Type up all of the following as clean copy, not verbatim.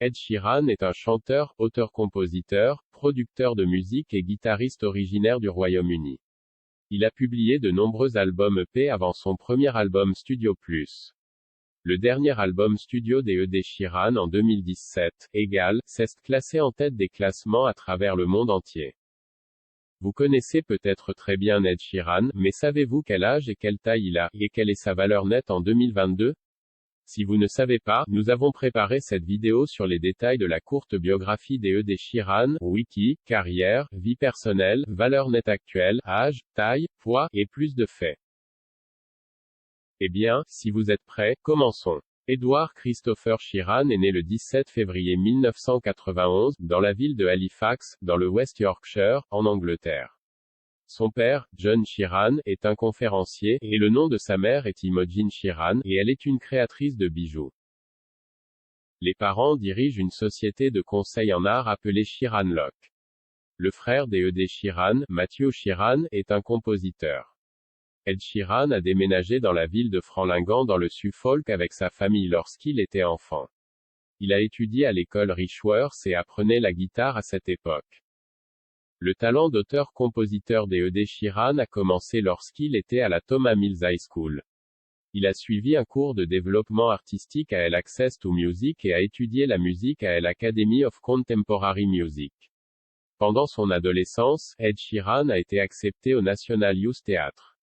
Ed Sheeran est un chanteur, auteur-compositeur, producteur de musique et guitariste originaire du Royaume-Uni. Il a publié de nombreux albums EP avant son premier album studio Plus. Le dernier album studio d'Ed Sheeran en 2017, Egal, s'est classé en tête des classements à travers le monde entier. Vous connaissez peut-être très bien Ed Sheeran, mais savez-vous quel âge et quelle taille il a, et quelle est sa valeur nette en 2022? Si vous ne savez pas, nous avons préparé cette vidéo sur les détails de la courte biographie d'Ed Sheeran, wiki, carrière, vie personnelle, valeur nette actuelle, âge, taille, poids, et plus de faits. Eh bien, si vous êtes prêts, commençons. Edward Christopher Sheeran est né le 17 février 1991, dans la ville de Halifax, dans le West Yorkshire, en Angleterre. Son père, John Sheeran, est un conférencier, et le nom de sa mère est Imogen Sheeran, et elle est une créatrice de bijoux. Les parents dirigent une société de conseil en art appelée Sheeran Lock. Le frère d'Ed Sheeran, Matthew Sheeran, est un compositeur. Ed Sheeran a déménagé dans la ville de Fralingan dans le Suffolk avec sa famille lorsqu'il était enfant. Il a étudié à l'école Richworth et apprenait la guitare à cette époque. Le talent d'auteur-compositeur d'Ed Sheeran a commencé lorsqu'il était à la Thomas Mills High School. Il a suivi un cours de développement artistique à Access to Music et a étudié la musique à l'Academy of Contemporary Music. Pendant son adolescence, Ed Sheeran a été accepté au National Youth Theatre.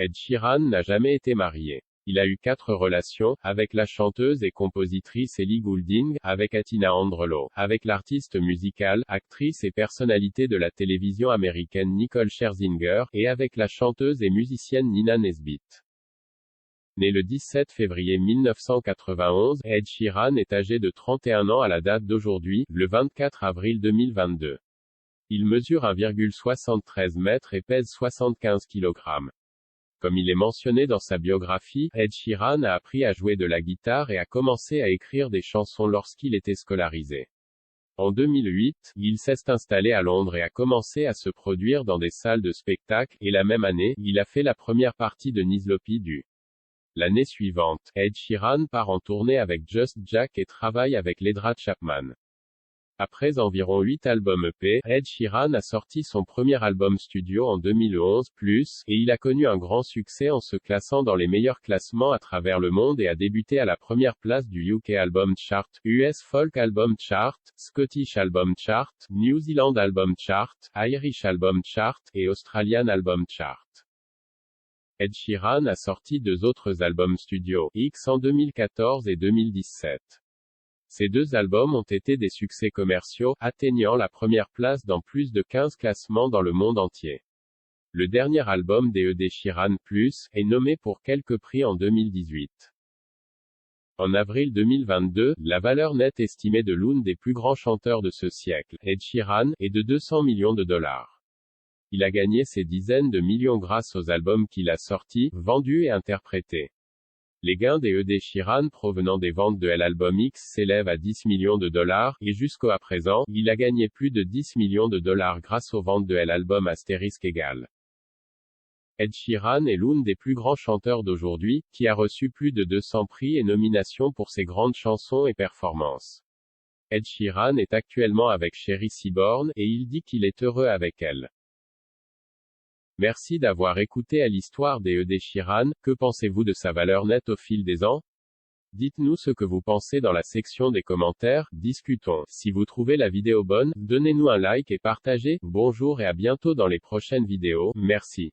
Ed Sheeran n'a jamais été marié. Il a eu 4 relations, avec la chanteuse et compositrice Ellie Goulding, avec Atina Andrelo, avec l'artiste musicale, actrice et personnalité de la télévision américaine Nicole Scherzinger, et avec la chanteuse et musicienne Nina Nesbitt. Né le 17 février 1991, Ed Sheeran est âgé de 31 ans à la date d'aujourd'hui, le 24 avril 2022. Il mesure 1,73 m et pèse 75 kg. Comme il est mentionné dans sa biographie, Ed Sheeran a appris à jouer de la guitare et a commencé à écrire des chansons lorsqu'il était scolarisé. En 2008, il s'est installé à Londres et a commencé à se produire dans des salles de spectacle, et la même année, il a fait la première partie de Nislopi du. L'année suivante, Ed Sheeran part en tournée avec Just Jack et travaille avec Ledra Chapman. Après environ 8 albums EP, Ed Sheeran a sorti son premier album studio en 2011, Plus, et il a connu un grand succès en se classant dans les meilleurs classements à travers le monde et a débuté à la première place du UK Album Chart, US Folk Album Chart, Scottish Album Chart, New Zealand Album Chart, Irish Album Chart, et Australian Album Chart. Ed Sheeran a sorti 2 autres albums studio, X en 2014 et 2017. Ces 2 albums ont été des succès commerciaux, atteignant la première place dans plus de 15 classements dans le monde entier. Le dernier album d'Ed Sheeran, Plus, est nommé pour quelques prix en 2018. En avril 2022, la valeur nette estimée de l'un des plus grands chanteurs de ce siècle, Ed Sheeran, est de 200 millions de dollars. Il a gagné ses dizaines de millions grâce aux albums qu'il a sortis, vendus et interprétés. Les gains d'Ed Sheeran provenant des ventes de l'album X s'élèvent à 10 millions de dollars, et jusqu'à présent, il a gagné plus de 10 millions de dollars grâce aux ventes de l'album Asterisk Egal. Ed Sheeran est l'un des plus grands chanteurs d'aujourd'hui, qui a reçu plus de 200 prix et nominations pour ses grandes chansons et performances. Ed Sheeran est actuellement avec Sherry Seaborn, et il dit qu'il est heureux avec elle. Merci d'avoir écouté à l'histoire d'Ed Sheeran. Que pensez-vous de sa valeur nette au fil des ans? Dites-nous ce que vous pensez dans la section des commentaires, discutons. Si vous trouvez la vidéo bonne, donnez-nous un like et partagez. Bonjour et à bientôt dans les prochaines vidéos, merci.